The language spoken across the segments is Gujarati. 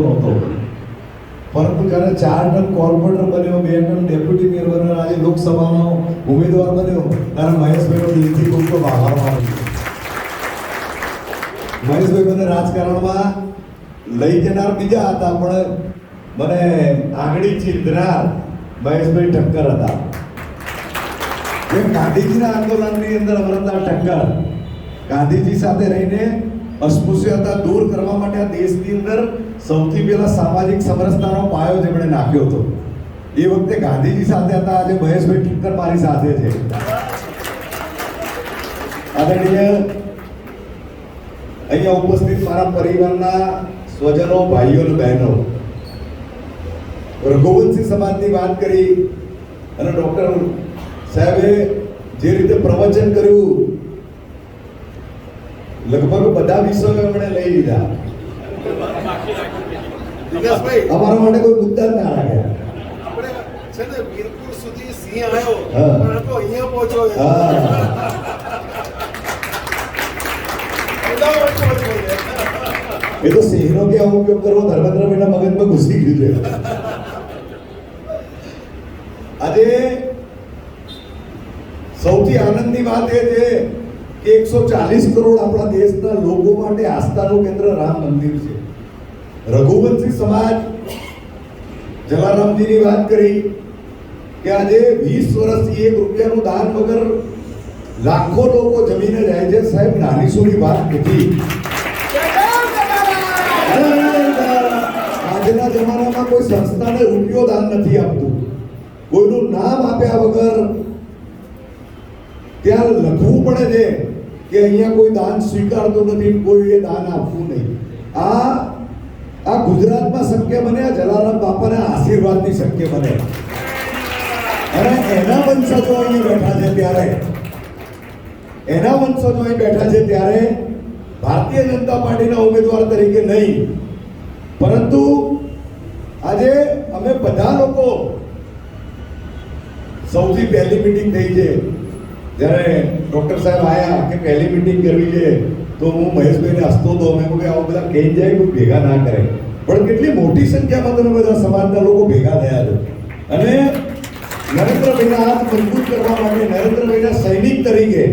નહોતો, પરંતુ જ્યારે 4 ટર્મ કોર્પોરેટર બન્યો, 2 ટર્મ ડેપ્યુટી મેયર બન્યો, આજે લોકસભાનો ઉમેદવાર બન્યો, ત્યારે મહેશભાઈનો દિલથી ખૂબ ખૂબ આભાર માનું છું. મહેશભાઈ મને રાજકારણમાં લઈ જનાર બીજા હતા, પણ મને આંગળી ચીંધનાર મહેશભાઈ ઠક્કર હતા. જે ગાંધીજીના આંદોલનની અંદર અમરતા ઠક્કર ગાંધીજી સાથે રહીને અસ્પૃશ્યતા દૂર કરવા માટે આ દેશની અંદર સૌથી પહેલા સામાજિક સમરસતાનો પાયો જેમણે નાખ્યો હતો. એ વખતે ગાંધીજી સાથે હતા, આજે મહેશભાઈ ઠક્કર મારી સાથે છે. આદરણીય અહીંયા ઉપસ્થિત મારા પરિવારના સ્વજનો, ભાઈઓ અને બહેનો, રઘુવંશી સમાજની વાત કરી અને ડોક્ટર સાહેબે જે રીતે પ્રવચન કર્યું, લગભગ બધા વિષયો એમણે લઈ લીધા. અમારા માટે કોઈ મુદ્દા જ ના રાખ્યા. આપણે છે ને વીરપુર સુધી સિંહ આવ્યો પણ તો અહીંયા પહોંચ્યો. એ તો સિંહનો ક્યાં ઉપયોગ કરવો ધર્મેન્દ્રભાઈના મગજમાં ઘૂસી ગયું છે. આજે સૌથી આનંદની વાત એ છે કે 140 કરોડ આપણા દેશના લોકો માટે આસ્થાનું કેન્દ્ર રામ મંદિર છે. રઘુવંશી સમાજ, જલારામજીની વાત કરી કે આજે 20 વર્ષથી 1 રૂપિયાનું દાન વગર લાખો લોકો જમીને જાય છે. સાહેબ, નાની સુની વાત નથી. આજના જમાનામાં કોઈ સંસ્થાને રૂપિયો દાન નથી આપતું. કોઈનું નામ આપ્યા વગર ત્યાં લખવું પડે છે કે અહીંયા કોઈ દાન સ્વીકારતો નથી, કોઈએ દાન આપવું નહીં. આ ગુજરાતમાં શક્ય બને, આ જલારામ બાપાના આશીર્વાદથી શક્ય બને. અને એના વંશજો અહીં બેઠા છે ત્યારે ભારતીય જનતા પાર્ટીના ઉમેદવાર તરીકે નહીં, પરંતુ આજે અમે બધા લોકો સૌથી પહેલી મીટિંગ થઈ છે જ્યારે ડોક્ટર સાહેબ આયા કે પહેલી મીટિંગ કરવી છે, તો હું મહેશભાઈને હસતો હતો. મેં કહ્યું કે આવા બધા કહી જાય, કોઈ ભેગા ના કરે. પણ કેટલી મોટી સંખ્યામાં તમે બધા સમાજના લોકો ભેગા થયા છો અને નરેન્દ્રભાઈના હાથ મજબૂત કરવા માટે, નરેન્દ્રભાઈના સૈનિક તરીકે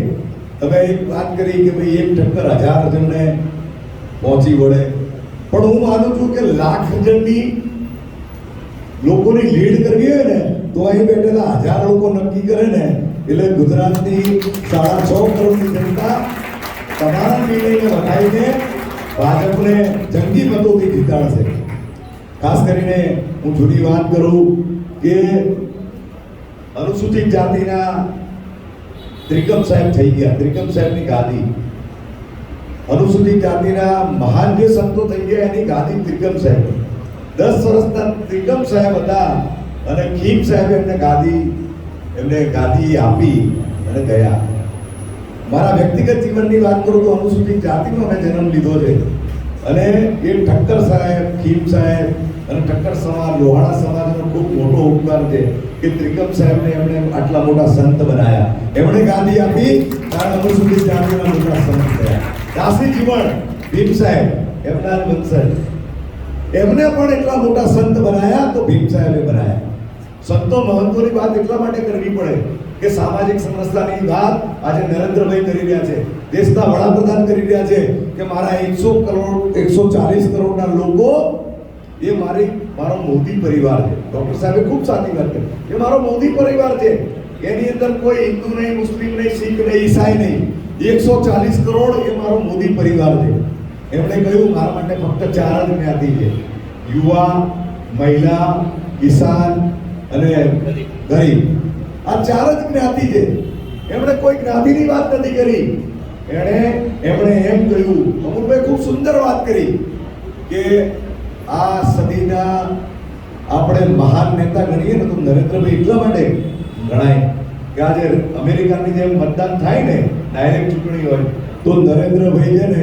તમે એક વાત કરી કે ભાઈ 1 ઠક્કર 1000 જણને પહોંચી વળે. પણ હું માનું છું કે લાખ જણની લોકોની લીડ કરવી હોય ને તો અહીં બેઠેલા 1000 લોકો નક્કી કરે ને, એટલે ગુજરાતની 6.5 કરોડની જનતા તમારા નિર્ણયને વધાવીને ભાજપને જંગી મતોથી જીતાડશે. ખાસ કરીને હું જૂની વાત કરું કે અનુસૂચિત જાતિના ત્રિકમ સાહેબ થઈ ગયા, ત્રિકમ સાહેબની ગાદી. અનુસૂચિત જાતિના મહાન જે સંતો થઈ ગયા એની ગાદી ત્રિકમ સાહેબ. 10 વર્ષના ત્રિકમ સાહેબ હતા અને ખીમ સાહેબ એમને ગાદી આપી અને ગયા. મારા વ્યક્તિગત જીવનની વાત કરું તો અનુસૂચિત જાતિમાં મેં જન્મ લીધો છે અને એ ઠક્કર સાહેબ, ખીમ સાહેબ અને ઠક્કર સમાજ, લોહાણા સમાજનો ખૂબ મોટો ઉપકાર છે કે ત્રિકમ સાહેબને એમણે આટલા મોટા સંત બનાયા. એમણે ગાદી આપી કારણ અનુસૂચિત જાતિના મોટા સંત થયા. દાસી જીવન ભીમ સાહેબ એમના વંશજ, એમને પણ એટલા મોટા સંત બનાયા તો ભીમ સાહેબે બનાયા. સંતો મહંતોની વાત એટલા માટે કરવી પડે કે સામાજિક સમરસતાની વાત આજે નરેન્દ્રભાઈ કરી રહ્યા છે, દેશના વડાપ્રધાન કરી રહ્યા છે કે મારા 140 કરોડના લોકો એ મારો મોદી પરિવાર છે. ડોક્ટર સાહેબે ખૂબ સારી વાત કરી કે મારો મોદી પરિવાર છે, એની અંદર કોઈ હિન્દુ નહીં, મુસ્લિમ નહીં, શીખ નહીં, ઈસાઈ નહીં, 140 કરોડ એ મારો મોદી પરિવાર છે. એમણે કહ્યું મારા માટે ફક્ત 4 જ જ્ઞાતિ છે, યુવા, મહિલા, કિસાન અને ગરીબ. આ 4 જ જ્ઞાતિ છે. એમણે કોઈ જ્ઞાતિની વાત નથી કરી. એમણે એમ કહ્યું, અમુલભાઈ ખૂબ સુંદર વાત કરી કે આ સદીના આપણે મહાન નેતા ગણીએ ને તો નરેન્દ્રભાઈ એટલા માટે ગણાય કે આજે અમેરિકાની જેમ મતદાન થાય ને, ડાયરેક્ટ ચૂંટણી હોય, તો નરેન્દ્રભાઈ છે ને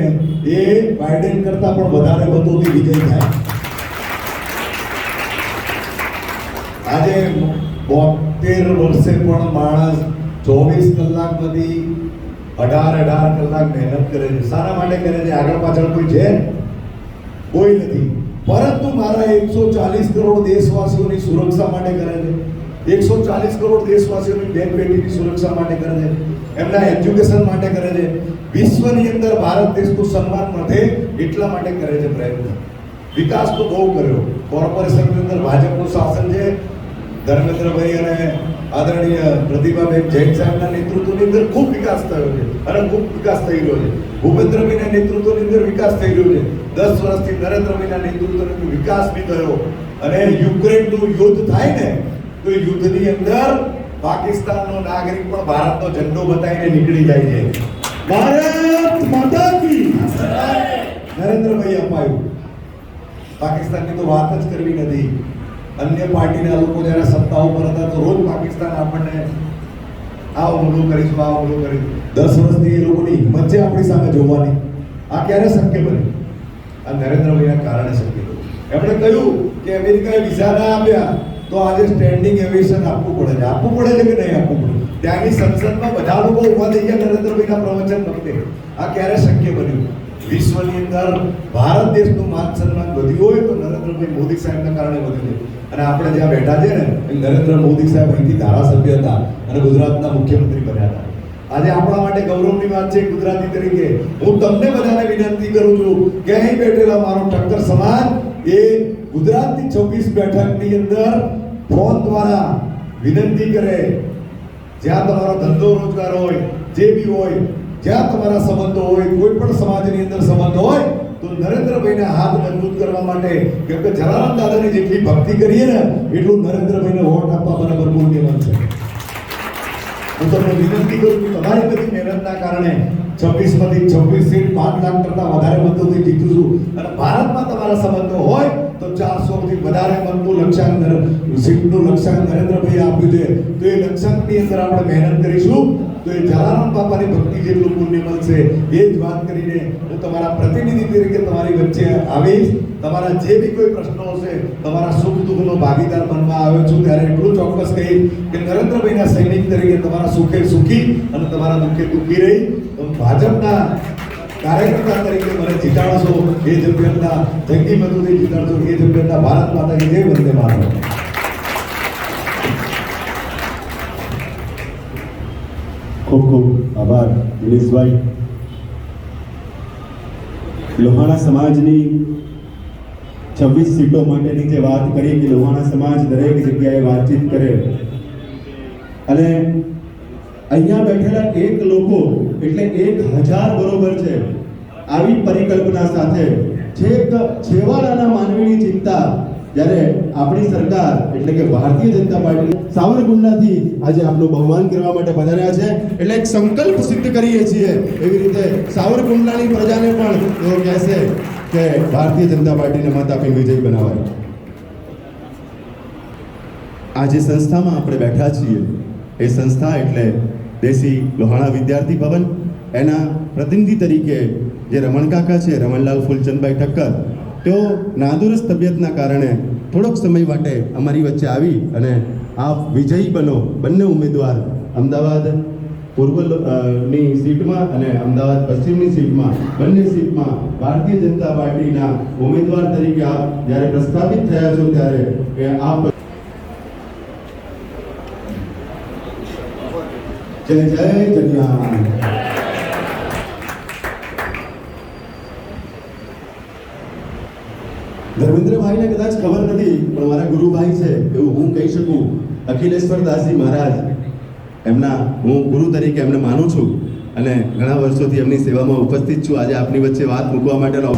એ બાઇડેન કરતા પણ વધારે મતોથી વિજય થાય. આજે 72 વર્ષે પણ માણસ 24 કલાકમાંથી 18 કલાક મહેનત કરે છે. શાના માટે કરે છે? આગળ પાછળ કોઈ છે? કોઈ નથી. પરંતુ મારા 140 કરોડ દેશવાસીઓની સુરક્ષા માટે કરે છે, 140 કરોડ દેશવાસીઓની બેન બેટીની સુરક્ષા માટે કરે છે, એમના એજ્યુકેશન માટે કરે છે, વિશ્વની અંદર ભારત દેશનું સન્માન વધે એટલા માટે કરે છે પ્રયત્ન. વિકાસ તો બહુ કર્યો. કોર્પોરેશનની અંદર ભાજપનું શાસન છે. ધર્મેન્દ્રભાઈ અને આદરણીય પ્રતિભાબેન જૈન સાહેબના નેતૃત્વની અંદર ખૂબ વિકાસ થયો છે અને ખૂબ વિકાસ થઈ રહ્યો છે. ભૂપેન્દ્રભાઈના નેતૃત્વની અંદર વિકાસ થઈ રહ્યો છે. 10 વર્ષથી નરેન્દ્રભાઈના નેતૃત્વની અંદર વિકાસ બી થયો. અને યુક્રેનનું યુદ્ધ થાય ને તો યુદ્ધની અંદર પાકિસ્તાનનો નાગરિક પણ ભારતનો ઝંડો બતાવીને નીકળી જાય છે. ભારત માતા કી નરેન્દ્રભાઈ અપાયું. પાકિસ્તાનની તો વાત જ કરવી નથી. અન્ય પાર્ટીના લોકો જ્યારે સત્તા ઉપર હતા તો રોજ પાકિસ્તાન આપણને આ હુમલો કરીશું, આ હુમલો કરીશું. 10 વર્ષથી એ લોકોની હિંમત છે આપણી સામે જોવાની. આ ક્યારે શક્ય બન્યું? આ નરેન્દ્રભાઈના કારણે શક્ય બન્યું. એમણે કહ્યું કે અમેરિકાએ વિઝા ના આપ્યા તો આજે સ્ટેન્ડિંગ એવિએશન આપવું પડે છે. આપવું પડે છે કે નહીં આપવું પડે? ત્યાંની સંસદમાં બધા લોકો ઉભા થઈ ગયા નરેન્દ્રભાઈના પ્રવચન વખતે. આ ક્યારે શક્ય બન્યું? વિશ્વની અંદર ભારત દેશનું માન સન્માન વધ્યું હોય તો નરેન્દ્રભાઈ મોદી સાહેબના કારણે વધ્યું છે. અને આપણે જ્યાં બેઠા છે ને એ નરેન્દ્ર મોદી સાહેબ અહીંથી ધારાસભ્ય હતા અને ગુજરાતના મુખ્યમંત્રી બન્યા હતા. આજે આપણા માટે ગૌરવની વાત છે ગુજરાતી તરીકે. હું તમને બધાને વિનંતી કરું છું કે અહીં બેઠેલા મારો ઠક્કર સમાજ એ ગુજરાતની 26 બેઠકની અંદર ફોન દ્વારા વિનંતી કરે, જ્યાં તમારો ધંધો રોજગાર હોય, જે બી હોય, જ્યાં તમારા સંબંધો હોય, કોઈ પણ સમાજની અંદર સંબંધ હોય તો નરેન્દ્રભાઈને હાથ મજબૂત કરવા માટે, કેમ કે જલારામ દાદાની જેટલી ભક્તિ કરીએ ને એટલું નરેન્દ્રભાઈને વોટ આપવા બરાબર પુણ્ય મળશે. હું તમને વિનંતી કરું છું તમારી બધી મહેનતના કારણે 26 માંથી 26 સીટ 5 લાખ કરતા વધારે મતોથી જીતું છું. અને ભારતમાં તમારા સંબંધો હોય તો 400 થી વધારે મતનું લક્ષ્યાંક સીટનું લક્ષ્યાંક નરેન્દ્રભાઈએ આપ્યું છે. તો એ લક્ષ્યાંકની અંદર આપણે મહેનત કરીશું તો એ જલારામ બાપાની ભક્તિ જેટલું પુણ્ય મળશે. એ જ વાત કરીને હું તમારા પ્રતિનિધિ તરીકે તમારી વચ્ચે આવીશ. તમારા જે બી કોઈ પ્રશ્નો હશે, તમારા સુખ દુઃખનો ભાગીદાર બનવા આવ્યો છું ત્યારે એટલું ચોક્કસ કહીશ કે નરેન્દ્રભાઈના સૈનિક તરીકે તમારા સુખે સુખી અને તમારા દુઃખે દુઃખી રહી ભાજપના કાર્યકર્તા તરીકે મને જીતાડશો. એ જગ્યાના જંગી મતોથી જીતાડશો. એ જગ્યાના ભારત માતાની જય, વંદે માતરમ. ખૂબ ખૂબ આભાર દિનેશભાઈ. લોહાણા સમાજની 26 સીટો માટેની જે વાત કરી કે લોહાણા સમાજ દરેક જગ્યાએ વાતચીત કરે અને અહીંયા બેઠેલા એક લોકો એટલે 1000 બરોબર છે. આવી પરિકલ્પના સાથે છેક છેવાડાના માનવીની ચિંતા જ્યારે આપણી સરકાર એટલે કે ભારતીય જનતા પાર્ટી સાવરકુંડલાથી આજે આપનું બહુમાન કરવા માટે પધાર્યા છે એટલે એક સંકલ્પ સિદ્ધ કરીએ છીએ. એવી રીતે સાવરકુંડલાની પ્રજાને પણ એવો કહેશે કે ભારતીય જનતા પાર્ટીને મત આપી વિજય બનાવાય. આ જે સંસ્થામાં આપણે બેઠા છીએ એ સંસ્થા એટલે દેશી લોહાણા વિદ્યાર્થી ભવન. એના પ્રતિનિધિ તરીકે જે રમણ કાકા છે, રમણલાલ ફૂલચંદભાઈ ઠક્કર, તેઓ નાદુરસ્ત તબિયતના કારણે થોડોક સમય માટે અમારી વચ્ચે આવી અને આપ વિજયી બનો. બંને ઉમેદવાર અમદાવાદ પૂર્વની સીટમાં અને અમદાવાદ પશ્ચિમની સીટમાં બંને સીટમાં ભારતીય જનતા પાર્ટીના ઉમેદવાર તરીકે આપ જ્યારે પ્રસ્થાપિત થયા છો ત્યારે આપ જય જય જગન્નાથ. ધર્મેન્દ્રભાઈને કદાચ ખબર નથી પણ મારા ગુરુભાઈ છે એવું હું કહી શકું. અખિલેશ્વર દાસજી મહારાજ એમના હું ગુરુ તરીકે એમને માનું છું અને ઘણા વર્ષોથી એમની સેવામાં ઉપસ્થિત છું. આજે આપની વચ્ચે વાત મૂકવા માટેનો